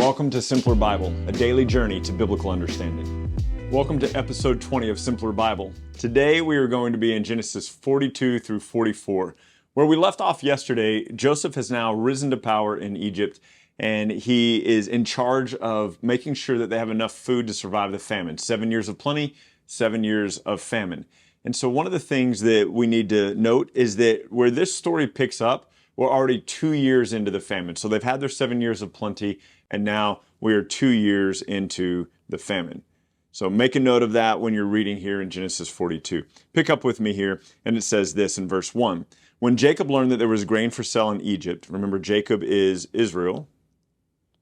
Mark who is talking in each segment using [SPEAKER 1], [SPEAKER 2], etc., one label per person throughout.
[SPEAKER 1] Welcome to Simpler Bible, a daily journey to biblical understanding. Welcome to episode 20 of Simpler Bible. Today we are going to be in Genesis 42 through 44. Where we left off yesterday, Joseph has now risen to power in Egypt, and he is in charge of making sure that they have enough food to survive the famine. 7 years of plenty, 7 years of famine. And so one of the things that we need to note is that where this story picks up, we're already 2 years into the famine. So they've had their 7 years of plenty, and now we are 2 years into the famine. So make a note of that when you're reading here in Genesis 42. Pick up with me here, and it says this in verse 1. When Jacob learned that there was grain for sale in Egypt, remember Jacob is Israel.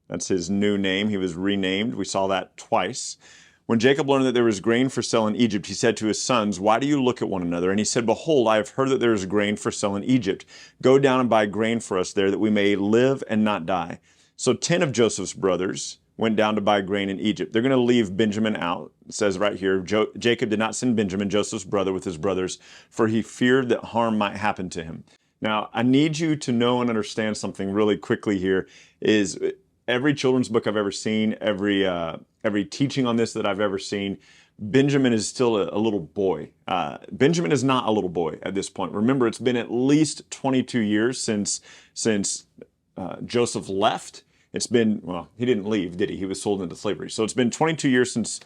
[SPEAKER 1] That's his new name. He was renamed. We saw that twice. When Jacob learned that there was grain for sale in Egypt, he said to his sons, "Why do you look at one another?" And he said, "Behold, I have heard that there is grain for sale in Egypt. Go down and buy grain for us there, that we may live and not die." So 10 of Joseph's brothers went down to buy grain in Egypt. They're going to leave Benjamin out. It says right here, Jacob did not send Benjamin, Joseph's brother, with his brothers, for he feared that harm might happen to him. Now, I need you to know and understand something really quickly here is every children's book I've ever seen, every teaching on this that I've ever seen, Benjamin is still a little boy. Benjamin is not a little boy at this point. Remember, it's been at least 22 years since Joseph left. It's been, well, he didn't leave, did he? He was sold into slavery. So it's been 22 years since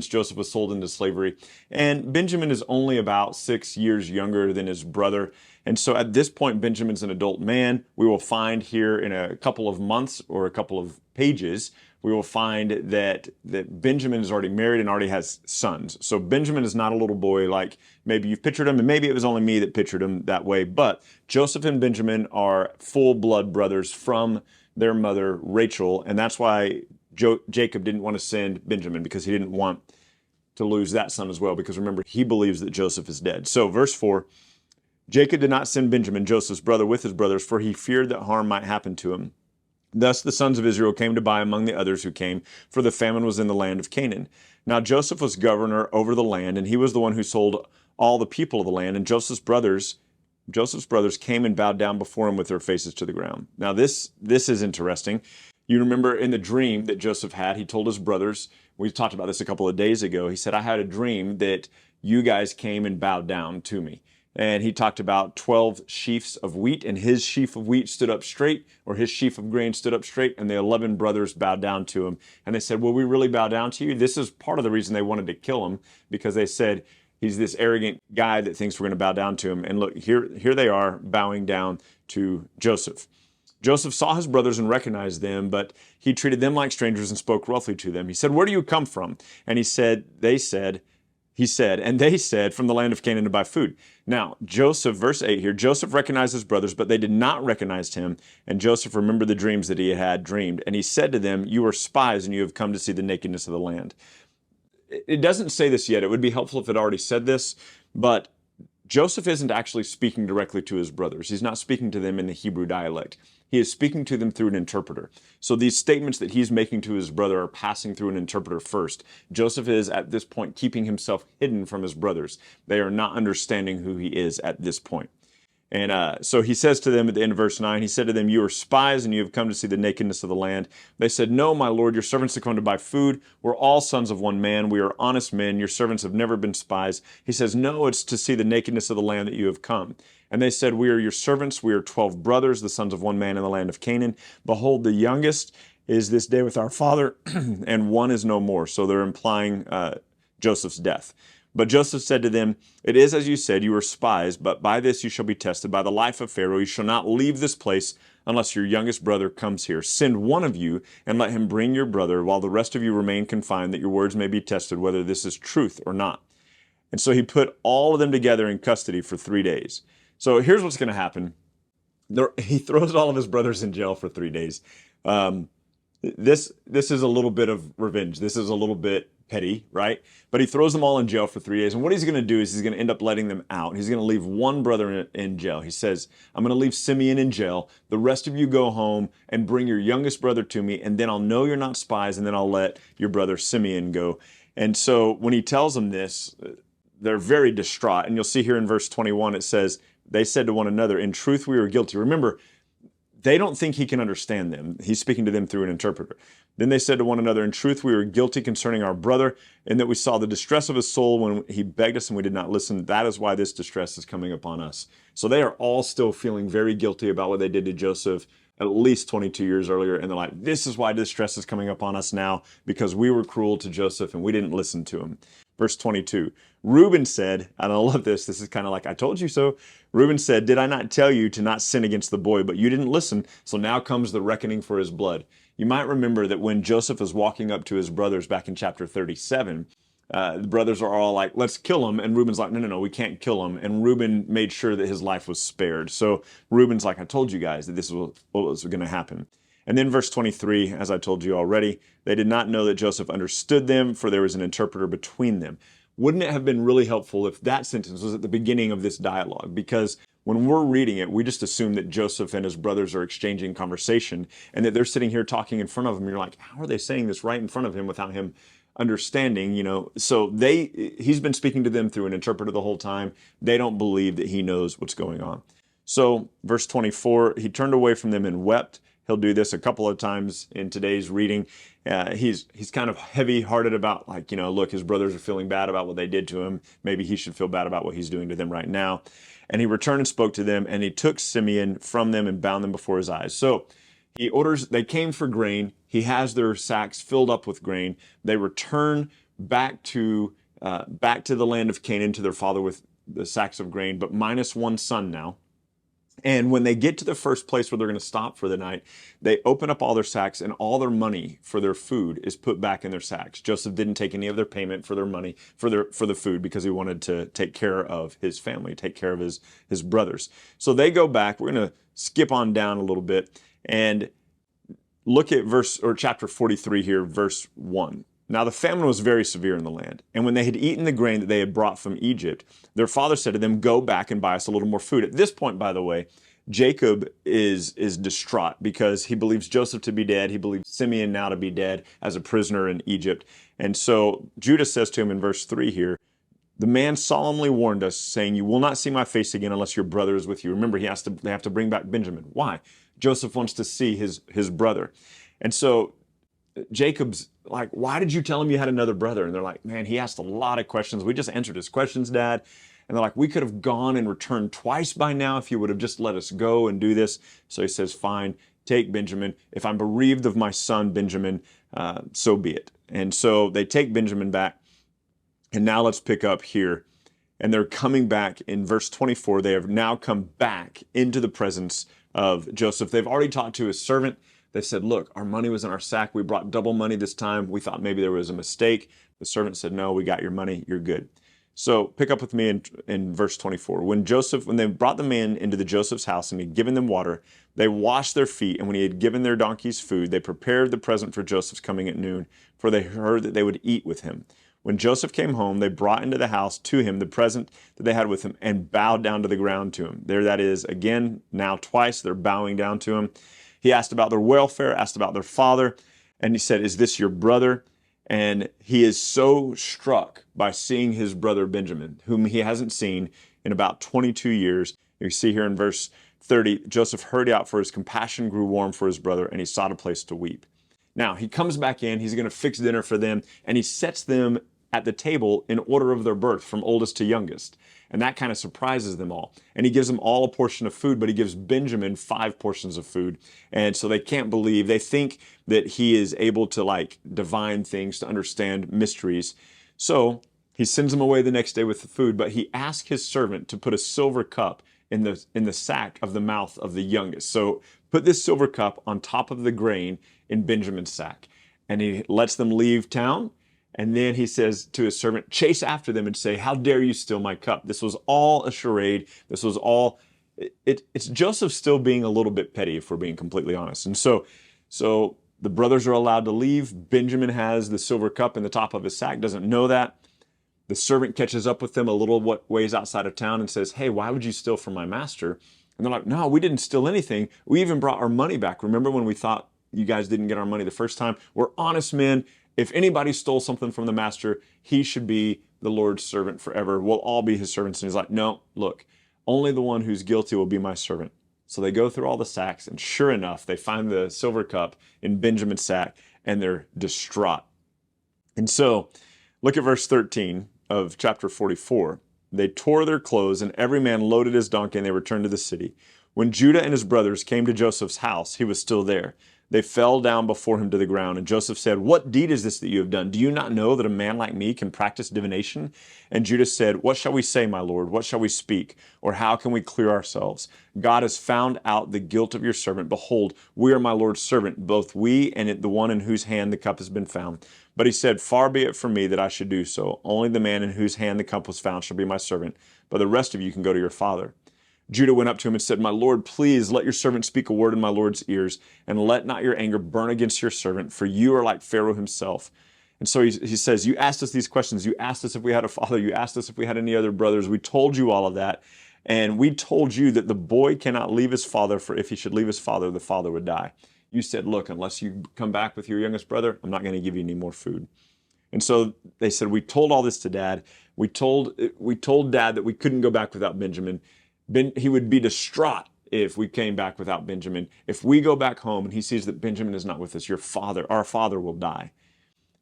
[SPEAKER 1] Joseph was sold into slavery. And Benjamin is only about 6 years younger than his brother. And so at this point, Benjamin's an adult man. We will find here in a couple of months or a couple of pages, we will find that Benjamin is already married and already has sons. So Benjamin is not a little boy like maybe you've pictured him, and maybe it was only me that pictured him that way. But Joseph and Benjamin are full-blood brothers from their mother, Rachel, and that's why Jacob didn't want to send Benjamin, because he didn't want to lose that son as well, because remember, he believes that Joseph is dead. So verse 4, Jacob did not send Benjamin, Joseph's brother, with his brothers, for he feared that harm might happen to him. Thus the sons of Israel came to buy among the others who came, for the famine was in the land of Canaan. Now Joseph was governor over the land, and he was the one who sold all the people of the land, and Joseph's brothers came and bowed down before him with their faces to the ground. Now this is interesting. You remember in the dream that Joseph had, he told his brothers, we talked about this a couple of days ago, he said, "I had a dream that you guys came and bowed down to me." And he talked about 12 sheaves of wheat, and his sheaf of wheat stood up straight, or his sheaf of grain stood up straight, and the 11 brothers bowed down to him. And they said, "Will we really bow down to you?" This is part of the reason they wanted to kill him, because they said, he's this arrogant guy that thinks we're going to bow down to him. And look, here they are bowing down to Joseph. Joseph saw his brothers and recognized them, but he treated them like strangers and spoke roughly to them. He said, "Where do you come from?" And they said, "From the land of Canaan to buy food." Now, Joseph, verse 8 here, Joseph recognized his brothers, but they did not recognize him. And Joseph remembered the dreams that he had dreamed. And he said to them, "You are spies, and you have come to see the nakedness of the land." It doesn't say this yet. It would be helpful if it already said this, but Joseph isn't actually speaking directly to his brothers. He's not speaking to them in the Hebrew dialect. He is speaking to them through an interpreter. So these statements that he's making to his brother are passing through an interpreter first. Joseph is, at this point, keeping himself hidden from his brothers. They are not understanding who he is at this point. And so he says to them at the end of verse 9, he said to them, "You are spies, and you have come to see the nakedness of the land." They said, "No, my lord, your servants have come to buy food. We're all sons of one man. We are honest men. Your servants have never been spies." He says, "No, it's to see the nakedness of the land that you have come." And they said, "We are your servants. We are 12 brothers, the sons of one man in the land of Canaan. Behold, the youngest is this day with our father, and one is no more." So they're implying Joseph's death. But Joseph said to them, "It is as you said, you are spies, but by this you shall be tested. By the life of Pharaoh, you shall not leave this place unless your youngest brother comes here. Send one of you and let him bring your brother, while the rest of you remain confined, that your words may be tested, whether this is truth or not." And so he put all of them together in custody for 3 days. So here's what's going to happen. He throws all of his brothers in jail for 3 days. This is a little bit of revenge. This is a little bit petty, right? But he throws them all in jail for 3 days. And what he's going to do is he's going to end up letting them out. He's going to leave one brother in jail. He says, "I'm going to leave Simeon in jail. The rest of you go home and bring your youngest brother to me, and then I'll know you're not spies, and then I'll let your brother Simeon go." And so when he tells them this, they're very distraught. And you'll see here in verse 21, it says, they said to one another, "In truth, we are guilty." Remember, they don't think he can understand them. He's speaking to them through an interpreter. Then they said to one another, in truth, we were guilty concerning our brother, and that we saw the distress of his soul when he begged us and we did not listen. That is why this distress is coming upon us. So they are all still feeling very guilty about what they did to Joseph at least 22 years earlier. And they're like, this is why distress is coming upon us now, because we were cruel to Joseph and we didn't listen to him. Verse 22, Reuben said, and I love this. This is kind of like, I told you so. Reuben said, did I not tell you to not sin against the boy? But you didn't listen. So now comes the reckoning for his blood. You might remember that when Joseph was walking up to his brothers back in chapter 37, the brothers are all like, let's kill him. And Reuben's like, no, we can't kill him. And Reuben made sure that his life was spared. So Reuben's like, I told you guys that this is what was going to happen. And then verse 23, as I told you already, they did not know that Joseph understood them, for there was an interpreter between them. Wouldn't it have been really helpful if that sentence was at the beginning of this dialogue? Because when we're reading it, we just assume that Joseph and his brothers are exchanging conversation and that they're sitting here talking in front of him. You're like, how are they saying this right in front of him without him understanding, So he's been speaking to them through an interpreter the whole time. They don't believe that he knows what's going on. So verse 24, he turned away from them and wept. He'll do this a couple of times in today's reading. He's kind of heavy-hearted about, look, his brothers are feeling bad about what they did to him. Maybe he should feel bad about what he's doing to them right now. And he returned and spoke to them, and he took Simeon from them and bound them before his eyes. So he orders, they came for grain. He has their sacks filled up with grain. They return back to the land of Canaan to their father with the sacks of grain, but minus one son now. And when they get to the first place where they're going to stop for the night, they open up all their sacks, and all their money for their food is put back in their sacks. Joseph didn't take any of their payment for their money for the food because he wanted to take care of his family, take care of his brothers. So they go back. We're going to skip on down a little bit and look at chapter 43 here, verse 1. Now the famine was very severe in the land, and when they had eaten the grain that they had brought from Egypt, their father said to them, go back and buy us a little more food. At this point, by the way, Jacob is distraught because he believes Joseph to be dead. He believes Simeon now to be dead as a prisoner in Egypt. And so Judah says to him in verse 3 here, the man solemnly warned us, saying, you will not see my face again unless your brother is with you. Remember, they have to bring back Benjamin. Why? Joseph wants to see his brother. And so Jacob's like, why did you tell him you had another brother? And they're like, man, he asked a lot of questions. We just answered his questions, Dad. And they're like, we could have gone and returned twice by now if you would have just let us go and do this. So he says, fine, take Benjamin. If I'm bereaved of my son, Benjamin, so be it. And so they take Benjamin back. And now let's pick up here. And they're coming back in verse 24. They have now come back into the presence of Joseph. They've already talked to his servant. They said, look, our money was in our sack. We brought double money this time. We thought maybe there was a mistake. The servant said, no, we got your money. You're good. So pick up with me in verse 24. When they brought the man into Joseph's house and he had given them water, they washed their feet. And when he had given their donkeys food, they prepared the present for Joseph's coming at noon, for they heard that they would eat with him. When Joseph came home, they brought into the house to him the present that they had with him and bowed down to the ground to him. There that is, again, now twice they're bowing down to him. He asked about their welfare, asked about their father, and he said, is this your brother? And he is so struck by seeing his brother Benjamin, whom he hasn't seen in about 22 years. You see here in verse 30, Joseph hurried out, for his compassion grew warm for his brother, and he sought a place to weep. Now, he comes back in, he's going to fix dinner for them, and he sets them at the table in order of their birth, from oldest to youngest. And that kind of surprises them all. And he gives them all a portion of food, but he gives Benjamin 5 portions of food. And so they can't believe, they think that he is able to divine things, to understand mysteries. So he sends them away the next day with the food, but he asks his servant to put a silver cup in the sack of the mouth of the youngest. So put this silver cup on top of the grain in Benjamin's sack. And he lets them leave town. And then he says to his servant, chase after them and say, how dare you steal my cup? This was all a charade. This was all, it's Joseph still being a little bit petty, if we're being completely honest. And so the brothers are allowed to leave. Benjamin has the silver cup in the top of his sack, doesn't know that. The servant catches up with them a little ways outside of town and says, hey, why would you steal from my master? And they're like, no, we didn't steal anything. We even brought our money back. Remember when we thought you guys didn't get our money the first time? We're honest men. If anybody stole something from the master, he should be the Lord's servant forever. We'll all be his servants. And he's like, no, look, only the one who's guilty will be my servant. So they go through all the sacks, and sure enough, they find the silver cup in Benjamin's sack, and they're distraught. And so, look at verse 13 of chapter 44. They tore their clothes, and every man loaded his donkey, and they returned to the city. When Judah and his brothers came to Joseph's house, he was still there. They fell down before him to the ground, and Joseph said, "What deed is this that you have done? Do you not know that a man like me can practice divination?" And Judah said, "What shall we say, my lord? What shall we speak? Or how can we clear ourselves? God has found out the guilt of your servant. Behold, we are my lord's servant, both we and the one in whose hand the cup has been found." But he said, "Far be it from me that I should do so. Only the man in whose hand the cup was found shall be my servant, but the rest of you can go to your father." Judah went up to him and said, "My lord, please let your servant speak a word in my lord's ears, and let not your anger burn against your servant, for you are like Pharaoh himself." And so he says, "You asked us these questions. You asked us if we had a father. You asked us if we had any other brothers. We told you all of that. And we told you that the boy cannot leave his father, for if he should leave his father, the father would die. You said, look, unless you come back with your youngest brother, I'm not going to give you any more food." And so they said, "We told all this to Dad. We told Dad that we couldn't go back without Benjamin. He would be distraught if we came back without Benjamin. If we go back home and he sees that Benjamin is not with us, our father will die."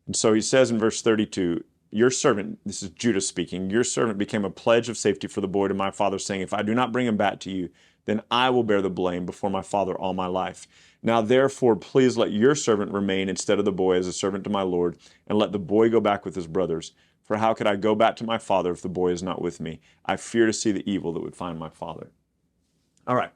[SPEAKER 1] And so he says in verse 32, "Your servant," this is Judah speaking, "your servant became a pledge of safety for the boy to my father, saying, if I do not bring him back to you, then I will bear the blame before my father all my life. Now therefore, please let your servant remain instead of the boy as a servant to my lord, and let the boy go back with his brothers. For how could I go back to my father if the boy is not with me? I fear to see the evil that would find my father." All right.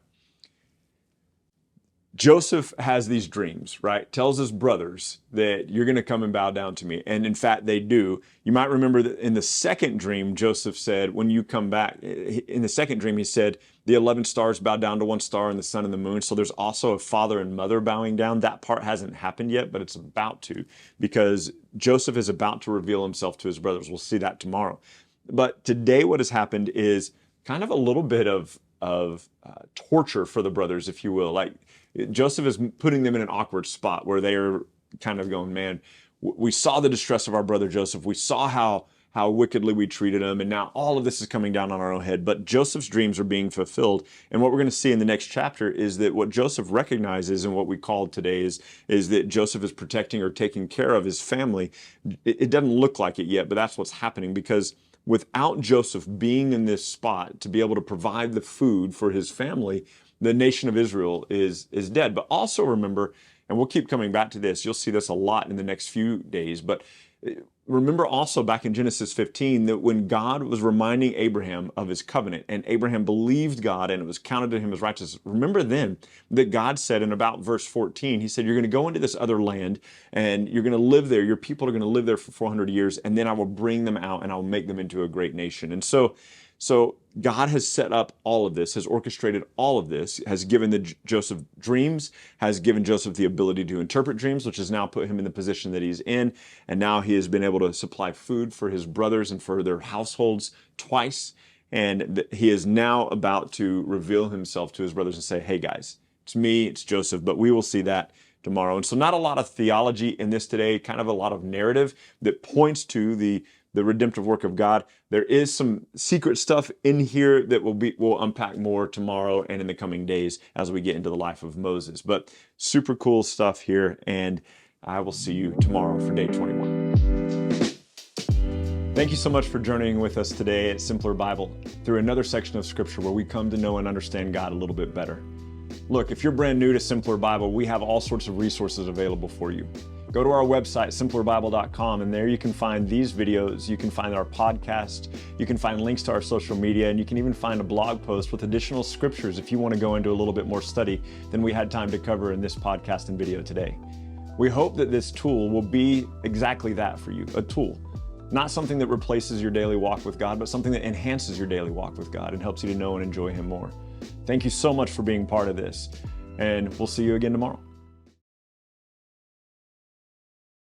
[SPEAKER 1] Joseph has these dreams, right? Tells his brothers that you're going to come and bow down to me. And in fact, they do. You might remember that in the second dream, Joseph said, when you come back, in the second dream, he said, the 11 stars bow down to one star and the sun and the moon. So there's also a father and mother bowing down. That part hasn't happened yet, but it's about to, because Joseph is about to reveal himself to his brothers. We'll see that tomorrow. But today what has happened is kind of a little bit of torture for the brothers, if you will. Like, Joseph is putting them in an awkward spot where they are kind of going, man, we saw the distress of our brother Joseph. We saw how wickedly we treated him. And now all of this is coming down on our own head. But Joseph's dreams are being fulfilled. And what we're going to see in the next chapter is that what Joseph recognizes, and what we call today is that Joseph is protecting or taking care of his family. It doesn't look like it yet, but that's what's happening, because without Joseph being in this spot to be able to provide the food for his family, the nation of Israel is dead. But also remember, and we'll keep coming back to this, you'll see this a lot in the next few days, but remember also back in Genesis 15 that when God was reminding Abraham of his covenant, and Abraham believed God and it was counted to him as righteousness, remember then that God said in about verse 14, he said, you're going to go into this other land and you're going to live there. Your people are going to live there for 400 years, and then I will bring them out and I will make them into a great nation. And so God has set up all of this, has orchestrated all of this, has given Joseph dreams, has given Joseph the ability to interpret dreams, which has now put him in the position that he's in. And now he has been able to supply food for his brothers and for their households twice. And he is now about to reveal himself to his brothers and say, hey guys, it's me, it's Joseph, but we will see that tomorrow. And so not a lot of theology in this today, kind of a lot of narrative that points to the redemptive work of God. There is some secret stuff in here that we'll unpack more tomorrow and in the coming days as we get into the life of Moses. But super cool stuff here, and I will see you tomorrow for day 21. Thank you so much for journeying with us today at Simpler Bible through another section of Scripture where we come to know and understand God a little bit better. Look, if you're brand new to Simpler Bible, we have all sorts of resources available for you. Go to our website, simplerbible.com, and there you can find these videos, you can find our podcast, you can find links to our social media, and you can even find a blog post with additional scriptures if you want to go into a little bit more study than we had time to cover in this podcast and video today. We hope that this tool will be exactly that for you, a tool. Not something that replaces your daily walk with God, but something that enhances your daily walk with God and helps you to know and enjoy Him more. Thank you so much for being part of this, and we'll see you again tomorrow.